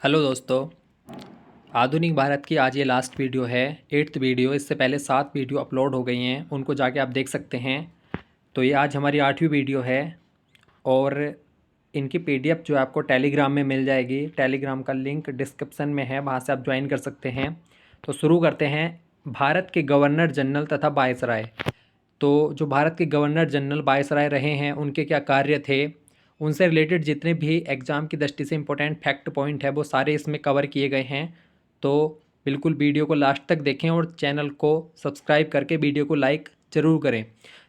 Hello दोस्तों। आधुनिक भारत की आज ये लास्ट वीडियो है, 8th वीडियो। इससे पहले 7 वीडियो अपलोड हो गई हैं, उनको जाके आप देख सकते हैं। तो ये आज हमारी 8वीं वीडियो है और इनकी पीडीएफ जो है आपको टेलीग्राम में मिल जाएगी। टेलीग्राम का लिंक डिस्क्रिप्शन में है, वहाँ से आप ज्वाइन कर सकते हैं। तो शुरू करते हैं। भारत के गवर्नर जनरल तथा वायसराय। तो जो भारत के गवर्नर जनरल वायसराय रहे हैं, उनके क्या कार्य थे, उनसे रिलेटेड जितने भी एग्ज़ाम की दृष्टि से इंपॉर्टेंट फैक्ट पॉइंट है वो सारे इसमें कवर किए गए हैं। तो बिल्कुल वीडियो को लास्ट तक देखें और चैनल को सब्सक्राइब करके वीडियो को लाइक ज़रूर करें।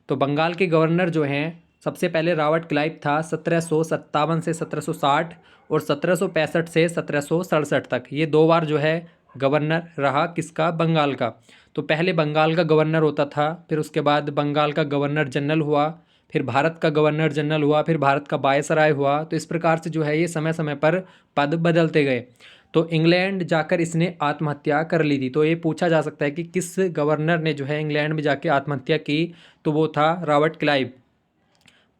तो बंगाल के गवर्नर जो हैं, सबसे पहले रॉबर्ट क्लाइव था 1757 से 1760 और 1765 से 1767 तक। ये 2 बार जो है गवर्नर रहा किसका, बंगाल का। तो पहले बंगाल का गवर्नर होता था, फिर उसके बाद बंगाल का गवर्नर जनरल हुआ, फिर भारत का गवर्नर जनरल हुआ, फिर भारत का वायसराय हुआ। तो इस प्रकार से जो है ये समय समय पर पद बदलते गए। तो इंग्लैंड जाकर इसने आत्महत्या कर ली थी। तो ये पूछा जा सकता है कि किस गवर्नर ने जो है इंग्लैंड में जाके आत्महत्या की, तो वो था रॉबर्ट क्लाइव।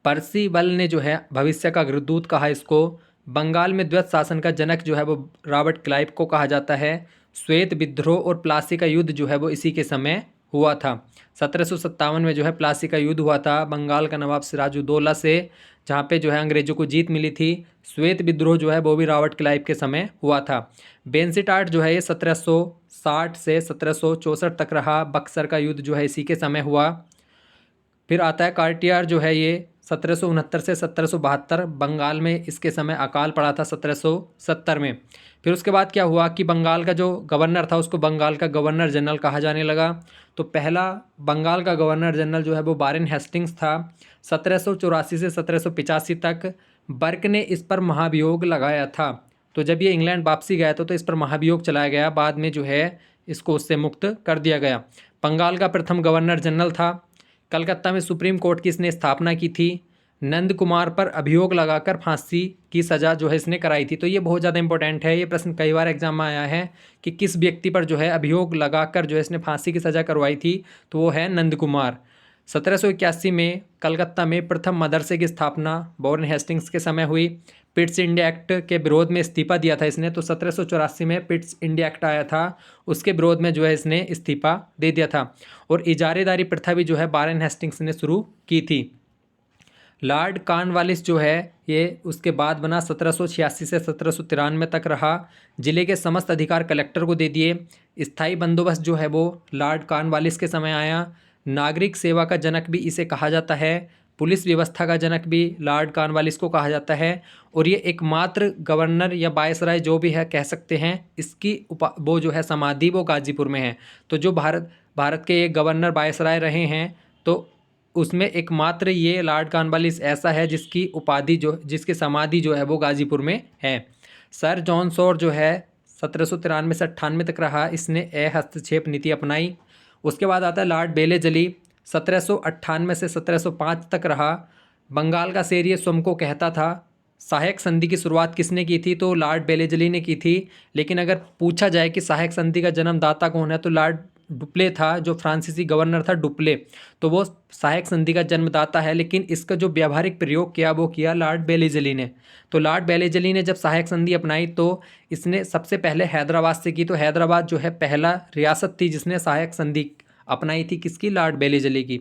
पर्सिबल ने जो है भविष्य का अग्रदूत कहा इसको। बंगाल में द्वैत शासन का जनक जो है वो रॉबर्ट क्लाइव को कहा जाता है। श्वेत विद्रोह और प्लासी का युद्ध जो है वो इसी के समय हुआ था। 1757 में जो है प्लासी का युद्ध हुआ था बंगाल का नवाब सिराजुद्दौला से, जहाँ पे जो है अंग्रेजों को जीत मिली थी। श्वेत विद्रोह जो है वो भी रॉबर्ट क्लाइव के समय हुआ था। बेंसिटाट जो है ये 1760 से 1764 तक रहा। बक्सर का युद्ध जो है इसी के समय हुआ। फिर आता है कार्टियर जो है, ये 1769 से 1772। बंगाल में इसके समय अकाल पड़ा था 1770 में। फिर उसके बाद क्या हुआ कि बंगाल का जो गवर्नर था उसको बंगाल का गवर्नर जनरल कहा जाने लगा। तो पहला बंगाल का गवर्नर जनरल जो है वो वारेन हेस्टिंग्स था 1784 से 1785 तक। बर्क ने इस पर महाभियोग लगाया था। तो जब ये इंग्लैंड वापसी गया था तो इस पर महाभियोग चलाया गया, बाद में जो है इसको उससे मुक्त कर दिया गया। बंगाल का प्रथम गवर्नर जनरल था। कलकत्ता में सुप्रीम कोर्ट की इसने स्थापना की थी। नंद कुमार पर अभियोग लगाकर फांसी की सज़ा जो है इसने कराई थी। तो ये बहुत ज़्यादा इंपॉर्टेंट है, ये प्रश्न कई बार एग्जाम में आया है कि किस व्यक्ति पर जो है अभियोग लगाकर जो है इसने फांसी की सज़ा करवाई थी, तो वो है नंद कुमार। 1781 में कलकत्ता में प्रथम मदरसे की स्थापना वारेन हेस्टिंग्स के समय हुई। पिट्स इंडिया एक्ट के विरोध में इस्तीफा दिया था इसने। तो 1784 में पिट्स इंडिया एक्ट आया था, उसके विरोध में जो है इसने इस्तीफा दे दिया था। और इजारेदारी प्रथा भी जो है वारेन हेस्टिंग्स ने शुरू की थी। लॉर्ड कॉर्नवालिस जो है ये उसके बाद बना, 1786 से 1793 तक रहा। जिले के समस्त अधिकार कलेक्टर को दे दिए। स्थायी बंदोबस्त जो है वो लॉर्ड कॉर्नवालिस के समय आया। नागरिक सेवा का जनक भी इसे कहा जाता है। पुलिस व्यवस्था का जनक भी लॉर्ड कॉर्नवालिस को कहा जाता है। और ये एकमात्र गवर्नर या वायसराय जो भी है कह सकते हैं, इसकी वो जो है समाधि वो गाजीपुर में है। तो जो भारत के ये गवर्नर वायसराय रहे हैं, तो उसमें एकमात्र ये लॉर्ड कॉर्नवालिस ऐसा है जिसकी उपाधि जो जिसकी समाधि जो है वो गाजीपुर में है। सर जॉन शॉर जो है 1793 से 98 तक रहा, इसने हस्तक्षेप नीति अपनाई। उसके बाद आता है लॉर्ड बेलेजली, 1798 से 1705 तक रहा। बंगाल का शेर ये स्वयं को कहता था। सहायक संधि की शुरुआत किसने की थी, तो लॉर्ड बेलेजली ने की थी। लेकिन अगर पूछा जाए कि सहायक संधि का जन्मदाता कौन है, तो लॉर्ड डुप्ले था, जो फ्रांसीसी गवर्नर था डुप्ले। तो वो सहायक संधि का जन्मदाता है, लेकिन इसका जो व्यावहारिक प्रयोग किया वो किया लॉर्ड बेलेजली ने। तो लॉर्ड बेलेजली ने जब सहायक संधि अपनाई तो इसने सबसे पहले हैदराबाद से की। तो हैदराबाद जो है पहला रियासत थी जिसने सहायक संधि अपनाई थी, किसकी, लॉर्ड बेलेजली की।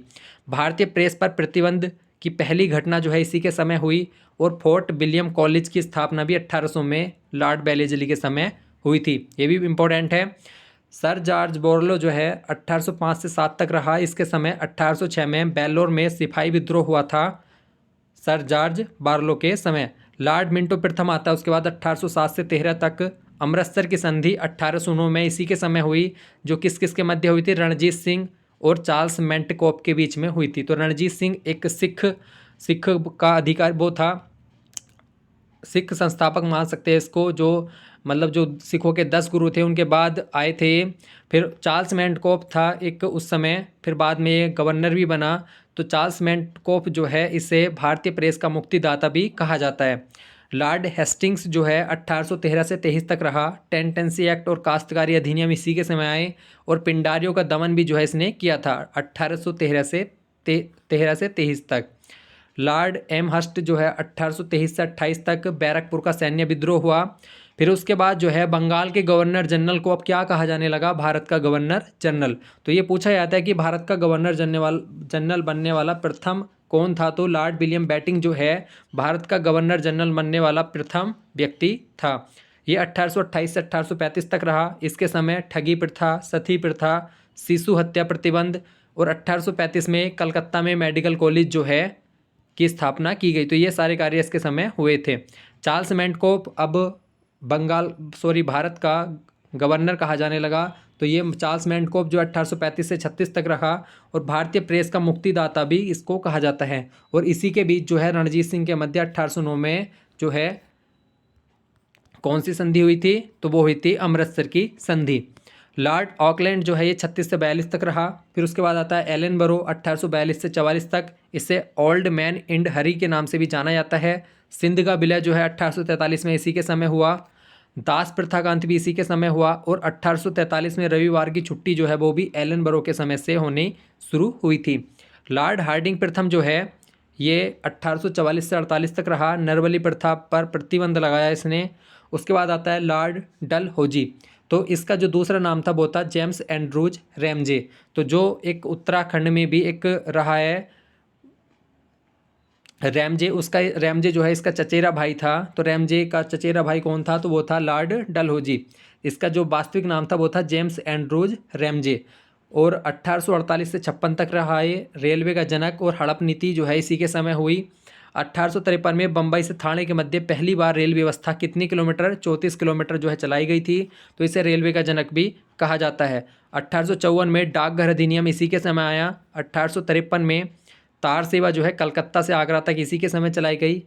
भारतीय प्रेस पर प्रतिबंध की पहली घटना जो है इसी के समय हुई। और फोर्ट विलियम कॉलेज की स्थापना भी 1800 में लॉर्ड बेलेजली के समय हुई थी। ये भी इम्पोर्टेंट है। सर जॉर्ज बोरलो जो है 1805 से 7 तक रहा। इसके समय 1806 में बेल्लोर में सिपाही विद्रोह हुआ था सर जॉर्ज बार्लो के समय। लॉर्ड मिंटो प्रथम आता है उसके बाद 1807 से 13 तक। अमृतसर की संधि 1809 में इसी के समय हुई, जो किस किस के मध्य हुई थी, रणजीत सिंह और चार्ल्स मेंटकोप के बीच में हुई थी। तो रणजीत सिंह एक सिख का अधिकार वो था, सिख संस्थापक मान सकते हैं इसको, जो मतलब जो सिखों के 10 गुरु थे उनके बाद आए थे। फिर चार्ल्स मेंटकोप था एक उस समय, फिर बाद में ये गवर्नर भी बना। तो चार्ल्स मेंटकोप जो है इसे भारतीय प्रेस का मुक्तिदाता भी कहा जाता है। लॉर्ड हेस्टिंग्स जो है 1813 से 23 तक रहा। टेंटेंसी एक्ट और काश्तकारी अधिनियम इसी के समय आए। और पिंडारियों का दमन भी जो है इसने किया था 1813 से 23 तक। लॉर्ड एम हस्ट जो है 1823 से 28 तक बैरकपुर का सैन्य विद्रोह हुआ। फिर उसके बाद जो है बंगाल के गवर्नर जनरल को अब क्या कहा जाने लगा, भारत का गवर्नर जनरल। तो ये पूछा जाता है कि भारत का गवर्नर जनरल बनने वाला प्रथम कौन था, तो लॉर्ड विलियम बेंटिंक जो है भारत का गवर्नर जनरल बनने वाला प्रथम व्यक्ति था। ये 1828 से 1835 तक रहा। इसके समय ठगी प्रथा, सती प्रथा, शिशु हत्या प्रतिबंध और 1835 में कलकत्ता में मेडिकल कॉलेज जो है की स्थापना की गई। तो ये सारे कार्य इसके समय हुए थे। चार्ल्स मेंटकोप अब भारत का गवर्नर कहा जाने लगा। तो ये चार्ल्स मेंटकोप जो 1835 से 36 तक रहा और भारतीय प्रेस का मुक्तिदाता भी इसको कहा जाता है। और इसी के बीच जो है रणजीत सिंह के मध्य 1809 में जो है कौन सी संधि हुई थी, तो वो हुई थी अमृतसर की संधि। लॉर्ड ऑकलैंड जो है ये 36 से 42 तक रहा। फिर उसके बाद आता है एलन बरो 1842 से 44 तक। इसे ओल्ड मैन इंड हरी के नाम से भी जाना जाता है। सिंध का विलय जो है 1843 में इसी के समय हुआ। दास प्रथा का अंत भी इसी के समय हुआ। और 1843 में रविवार की छुट्टी जो है वो भी एलन बरो के समय से होनी शुरू हुई थी। लॉर्ड हार्डिंग प्रथम जो है ये 1844 से 48 तक रहा। नरबली प्रथा पर प्रतिबंध लगाया इसने। उसके बाद आता है लॉर्ड डलहौजी। तो इसका जो दूसरा नाम था वो था जेम्स एंड्रूज रैमजे। तो जो एक उत्तराखंड में भी एक रहा है रैमजे, उसका रैमजे जो है इसका चचेरा भाई था। तो रैमजे का चचेरा भाई कौन था, तो वो था लॉर्ड डलहौजी। इसका जो वास्तविक नाम था वो था जेम्स एंड्रूज रैमजे। और 1848 से 56 तक रहा है। रेलवे का जनक और हड़प नीति जो है इसी के समय हुई। 1853 में बम्बई से थाने के मध्य पहली बार रेल व्यवस्था कितनी किलोमीटर, 34 किलोमीटर जो है चलाई गई थी। तो इसे रेलवे का जनक भी कहा जाता है। 1854 में डाकघर अधिनियम इसी के समय आया। 1853 में तार सेवा जो है कलकत्ता से आगरा तक इसी के समय चलाई गई।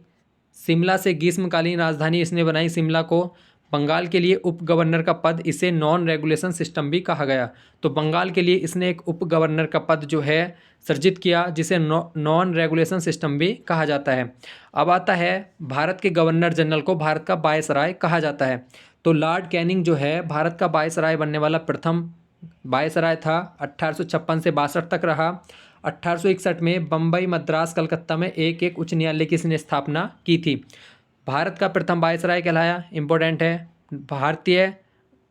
शिमला से ग्रीष्मकालीन राजधानी इसने बनाई शिमला को। बंगाल के लिए उप गवर्नर का पद, इसे नॉन रेगुलेशन सिस्टम भी कहा गया। तो बंगाल के लिए इसने एक उप गवर्नर का पद जो है सृजित किया, जिसे नॉन रेगुलेशन सिस्टम भी कहा जाता है। अब आता है भारत के गवर्नर जनरल को भारत का वायसराय कहा जाता है। तो लॉर्ड कैनिंग जो है भारत का वायसराय बनने वाला प्रथम वायसराय था। 1856 से 62 तक रहा। 1861 में बम्बई, मद्रास, कलकत्ता में एक एक उच्च न्यायालय की इसने स्थापना की थी। भारत का प्रथम वायसराय कहलाया, इंपॉर्टेंट है। भारतीय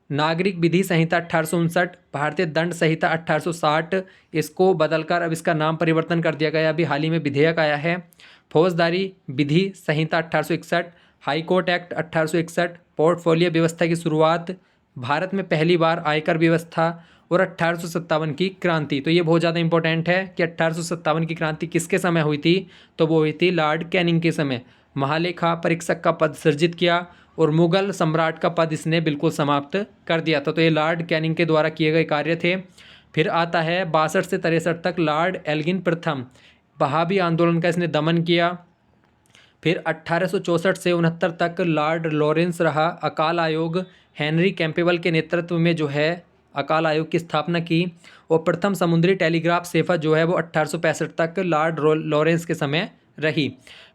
नागरिक विधि संहिता 1859, भारतीय दंड संहिता 1860, इसको बदलकर अब इसका नाम परिवर्तन कर दिया गया, अभी हाल ही में विधेयक आया है। फौजदारी विधि संहिता 1861, हाई कोर्ट एक्ट 1861, पोर्टफोलियो व्यवस्था की शुरुआत, भारत में पहली बार आयकर व्यवस्था और 1857 की क्रांति। तो ये बहुत ज़्यादा इंपॉर्टेंट है कि 1857 की क्रांति किसके समय हुई थी, तो वो हुई थी लॉर्ड कैनिंग के समय। महालेखा परीक्षक का पद सृजित किया और मुगल सम्राट का पद इसने बिल्कुल समाप्त कर दिया था। तो ये लॉर्ड कैनिंग के द्वारा किए गए कार्य थे। फिर आता है 62 से 63 तक लॉर्ड एल्गिन प्रथम, बहावी आंदोलन का इसने दमन किया। फिर 1864 से 69 तक लॉर्ड लॉरेंस रहा। अकाल आयोग हेनरी कैंपेबल के नेतृत्व में जो है अकाल आयोग की स्थापना की। और प्रथम समुद्री टेलीग्राफ सेवा जो है वो 1865 तक लॉर्ड लॉरेंस के समय रही।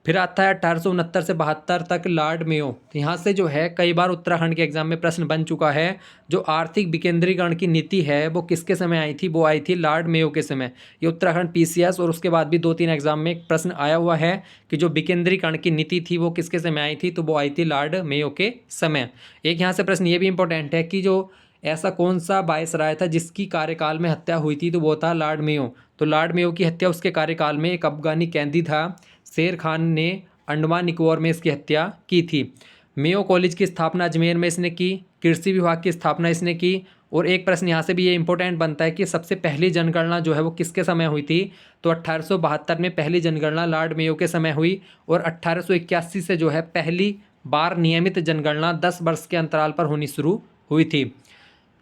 फिर आता है 1869 से 72 तक लॉर्ड मेयो। यहाँ से जो है कई बार उत्तराखंड के एग्जाम में प्रश्न बन चुका है। जो आर्थिक विकेंद्रीकरण की नीति है वो किसके समय आई थी, वो आई थी लॉर्ड मेयो के समय। ये उत्तराखंड पीसीएस और उसके बाद भी 2-3 एग्जाम में एक प्रश्न आया हुआ है कि जो विकेंद्रीकरण की नीति थी वो किसके समय आई थी, तो वो आई थी लॉर्ड मेयो के समय। एक यहाँ से प्रश्न ये भी इंपॉर्टेंट है कि जो ऐसा कौन सा वायसराय था जिसकी कार्यकाल में हत्या हुई थी, तो वो था लॉर्ड मेयो। तो लॉर्ड मेयो की हत्या उसके कार्यकाल में एक अफगानी कैदी था शेर खान ने अंडमान निकोबार में इसकी हत्या की थी। मेयो कॉलेज की स्थापना अजमेर में इसने की। कृषि विभाग की स्थापना इसने की। और एक प्रश्न यहाँ से भी ये इंपॉर्टेंट बनता है कि सबसे पहली जनगणना जो है वो किसके समय हुई थी, तो 1872 में पहली जनगणना लॉर्ड मेयो के समय हुई। और 1881 से जो है पहली बार नियमित जनगणना 10 वर्ष के अंतराल पर होनी शुरू हुई थी।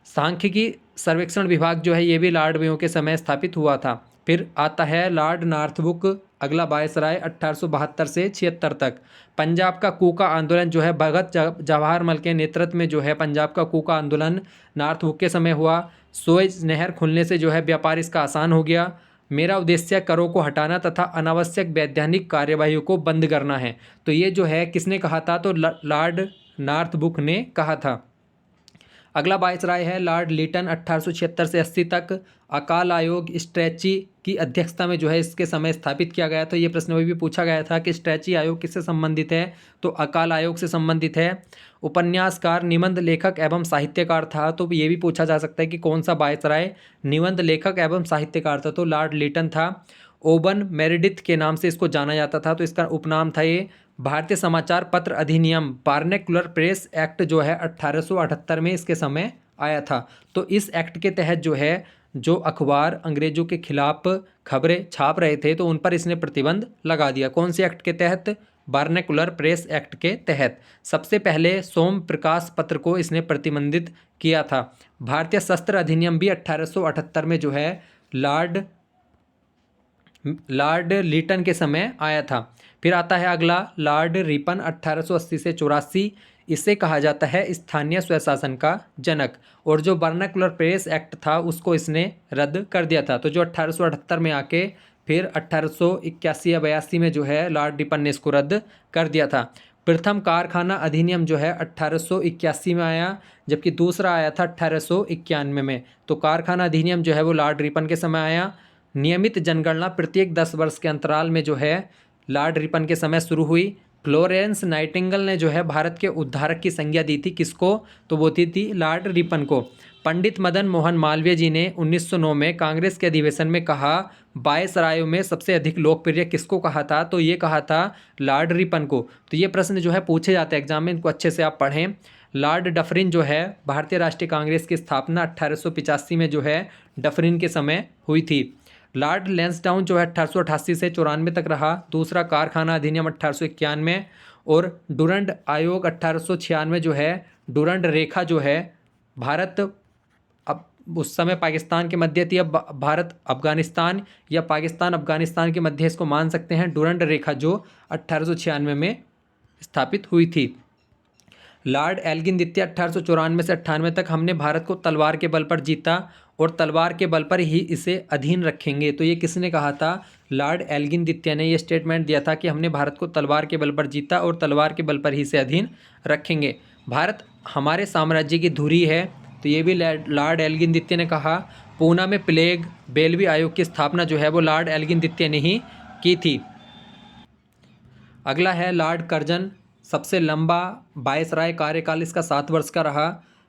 सांख्यिकी सर्वेक्षण विभाग जो है ये भी लॉर्ड मेयो के समय स्थापित हुआ था। फिर आता है लॉर्ड नॉर्थब्रुक, अगला वायसराय 1872 से 76 तक। पंजाब का कूका आंदोलन जो है भगत जवाहरलाल के नेतृत्व में जो है पंजाब का कूका आंदोलन नॉर्थब्रुक के समय हुआ। सुएज नहर खुलने से जो है व्यापार इसका आसान हो गया। मेरा उद्देश्य करों को हटाना तथा अनावश्यक वैधानिक कार्यवाहियों को बंद करना है। तो ये जो है किसने कहा था, तो लॉर्ड नॉर्थब्रुक ने कहा था। अगला वायसराय है लॉर्ड लिटन 1876 से 80 तक। अकाल आयोग स्ट्रैची की अध्यक्षता में जो है इसके समय स्थापित किया गया था। ये प्रश्न भी पूछा गया था कि स्ट्रैची आयोग किससे संबंधित है, तो अकाल आयोग से संबंधित है। उपन्यासकार, निबंध लेखक एवं साहित्यकार था, तो ये भी पूछा जा सकता है कि कौन सा वायसराय निबंध लेखक एवं साहित्यकार था, तो लॉर्ड लिटन था। ओवन मेरेडिथ के नाम से इसको जाना जाता था, तो इसका उपनाम था ये। भारतीय समाचार पत्र अधिनियम वर्नाक्युलर प्रेस एक्ट जो है 1878 में इसके समय आया था। तो इस एक्ट के तहत जो है जो अखबार अंग्रेजों के खिलाफ खबरें छाप रहे थे तो उन पर इसने प्रतिबंध लगा दिया। कौन से एक्ट के तहत? वर्नाक्युलर प्रेस एक्ट के तहत। सबसे पहले सोम प्रकाश पत्र को इसने प्रतिबंधित किया था। भारतीय शस्त्र अधिनियम भी 1878 में जो है लॉर्ड लिटन के समय आया था। फिर आता है अगला लॉर्ड रिपन 1880 से 84। इसे कहा जाता है स्थानीय स्वशासन का जनक। और जो वर्नाक्युलर प्रेस एक्ट था उसको इसने रद्द कर दिया था। तो जो 1878 में आके फिर 1881 या 82 में जो है लॉर्ड रिपन ने इसको रद्द कर दिया था। प्रथम कारखाना अधिनियम जो है 1881 में आया, जबकि दूसरा आया था 1891 में। तो कारखाना अधिनियम जो है वो लॉर्ड रिपन के समय आया। नियमित जनगणना प्रत्येक 10 वर्ष के अंतराल में जो है लॉर्ड रिपन के समय शुरू हुई। फ्लोरेंस नाइटिंगेल ने जो है भारत के उद्धारक की संज्ञा दी थी, किसको? तो वो थी लॉर्ड रिपन को। पंडित मदन मोहन मालवीय जी ने 1909 में कांग्रेस के अधिवेशन में कहा वायसरायों में सबसे अधिक लोकप्रिय किसको कहा था? तो ये कहा था लॉर्ड रिपन को। तो ये प्रश्न जो है पूछे जाते हैं एग्जाम में, इनको अच्छे से आप पढ़ें। लॉर्ड डफरिन जो है भारतीय राष्ट्रीय कांग्रेस की स्थापना 1885 में जो है डफरिन के समय हुई थी। लॉर्ड लैंसडाउन जो है 1888 से 94 तक रहा। दूसरा कारखाना अधिनियम 1891 और डुरंड आयोग 1896 जो है डुरंड रेखा जो है भारत अब उस समय पाकिस्तान के मध्य थी, अब भारत अफगानिस्तान या पाकिस्तान अफगानिस्तान के मध्य इसको मान सकते हैं। डुरंड रेखा जो 1896 में स्थापित हुई थी। लॉर्ड एल्गिन द्वितीय 1894 से 98 तक हमने भारत को तलवार के बल पर जीता और तलवार के बल पर ही इसे अधीन रखेंगे। तो ये किसने कहा था? लॉर्ड एल्गिन द्वितीय ने ये स्टेटमेंट दिया था कि हमने भारत को तलवार के बल पर जीता और तलवार के बल पर ही इसे अधीन रखेंगे। भारत हमारे साम्राज्य की धुरी है, तो ये भी लॉर्ड एल्गिन द्वितीय ने कहा। पूना में प्लेग बेलवी आयोग की स्थापना जो है वो लॉर्ड एल्गिन द्वितीय ने ही की थी। अगला है लॉर्ड कर्जन, सबसे लंबा वायसराय कार्यकाल इसका 7 वर्ष का रहा।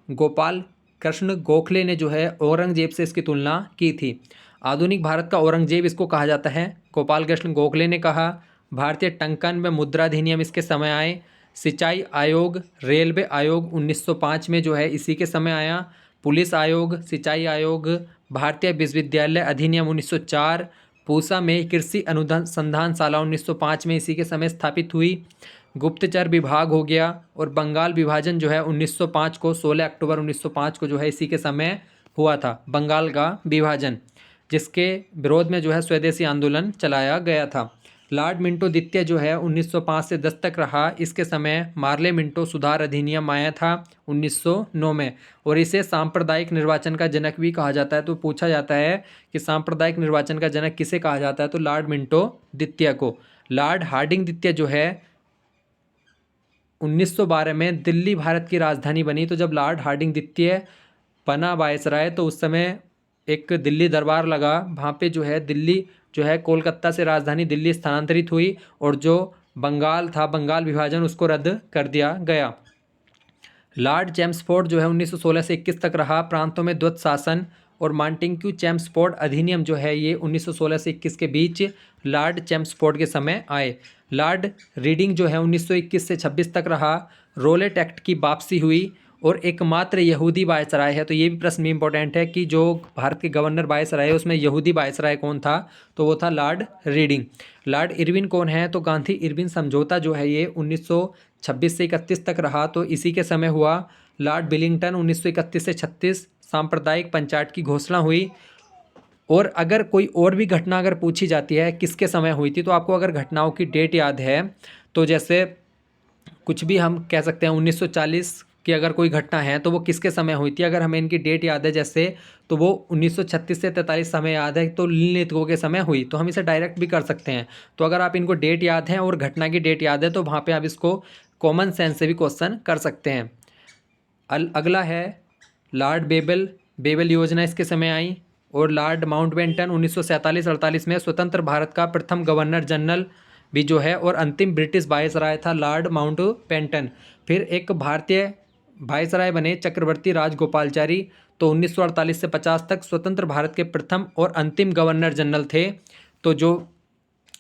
गोपाल कृष्ण गोखले ने जो है औरंगजेब से इसकी तुलना की थी। आधुनिक भारत का औरंगजेब इसको कहा जाता है, गोपाल कृष्ण गोखले ने कहा। भारतीय टंकन व मुद्रा अधिनियम इसके समय आए। सिंचाई आयोग, रेलवे आयोग 1905 में जो है इसी के समय आया। पुलिस आयोग, सिंचाई आयोग, भारतीय विश्वविद्यालय अधिनियम 1904, पूसा में कृषि अनुसंधानशाला 1905 में इसी के समय स्थापित हुई। गुप्तचर विभाग हो गया और बंगाल विभाजन जो है 1905 को 16 अक्टूबर 1905 को जो है इसी के समय हुआ था बंगाल का विभाजन, जिसके विरोध में जो है स्वदेशी आंदोलन चलाया गया था। लॉर्ड मिंटो द्वितीय जो है 1905 से 10 तक रहा। इसके समय मार्ले मिंटो सुधार अधिनियम आया था 1909 में और इसे सांप्रदायिक निर्वाचन का जनक भी कहा जाता है। तो पूछा जाता है कि सांप्रदायिक निर्वाचन का जनक किसे कहा जाता है? तो लॉर्ड मिंटो द्वितीय को। लॉर्ड हार्डिंग द्वितीय जो है 1912 में दिल्ली भारत की राजधानी बनी। तो जब लॉर्ड हार्डिंग द्वितीय बना वायसराय तो उस समय एक दिल्ली दरबार लगा, वहाँ पे जो है दिल्ली जो है कोलकाता से राजधानी दिल्ली स्थानांतरित हुई और जो बंगाल था बंगाल विभाजन उसको रद्द कर दिया गया। लॉर्ड चैम्सफोर्ड जो है 1916 से 21 तक रहा। प्रांतों में द्वैत शासन और मांटेग्यू चैम्सफोर्ड अधिनियम जो है ये 1916 से 21 के बीच लॉर्ड चैम्सफोर्ड के समय आए। लॉर्ड रीडिंग जो है 1921 से 26 तक रहा। रोलेट एक्ट की वापसी हुई और एकमात्र यहूदी वायसराय है। तो ये भी प्रश्न में इंपॉर्टेंट है कि जो भारत के गवर्नर वायसराय है उसमें यहूदी वायसराय कौन था? तो वो था लॉर्ड रीडिंग। लॉर्ड इरविन कौन है? तो गांधी इरविन समझौता जो है ये 1926 से 31 तक रहा, तो इसी के समय हुआ। लॉर्ड बिलिंगटन 1931 से 36 सांप्रदायिक पंचायत की घोषणा हुई। और अगर कोई और भी घटना अगर पूछी जाती है किसके समय हुई थी, तो आपको अगर घटनाओं की डेट याद है तो जैसे कुछ भी हम कह सकते हैं 1940 की अगर कोई घटना है तो वो किसके समय हुई थी। अगर हमें इनकी डेट याद है जैसे तो वो 1936 से 43 समय याद है तो लील नीतिकों के समय हुई, तो हम इसे डायरेक्ट भी कर सकते हैं। तो अगर आप इनको डेट याद है और घटना की डेट याद है तो वहाँ पे आप इसको कॉमन सेंस से भी क्वेश्चन कर सकते हैं। अगला है लॉर्ड बेबल योजना इसके समय आई। और लॉर्ड माउंटबेटन 1947-48 में स्वतंत्र भारत का प्रथम गवर्नर जनरल भी जो है, और अंतिम ब्रिटिश वायसराय था लॉर्ड माउंटबेटन। फिर एक भारतीय वायसराय बने चक्रवर्ती राजगोपालचारी, तो 1948 से 50 तक स्वतंत्र भारत के प्रथम और अंतिम गवर्नर जनरल थे। तो जो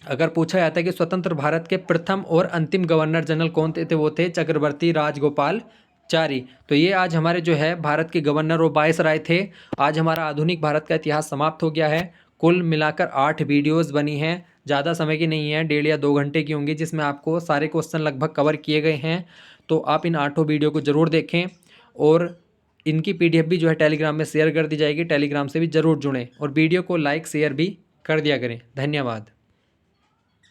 अगर पूछा जाता है कि स्वतंत्र भारत के प्रथम और अंतिम गवर्नर जनरल कौन थे, तो वो थे चक्रवर्ती राजगोपालचारी। तो ये आज हमारे जो है भारत के गवर्नर और वायसराय थे। आज हमारा आधुनिक भारत का इतिहास समाप्त हो गया है। कुल मिलाकर 8 वीडियोस बनी हैं, ज़्यादा समय की नहीं है, 1.5 या 2 घंटे की होंगी, जिसमें आपको सारे क्वेश्चन लगभग कवर किए गए हैं। तो आप इन 8 वीडियो को ज़रूर देखें, और इनकी PDF भी जो है टेलीग्राम में शेयर कर दी जाएगी। टेलीग्राम से भी ज़रूर जुड़ें, और वीडियो को लाइक शेयर भी कर दिया करें। धन्यवाद।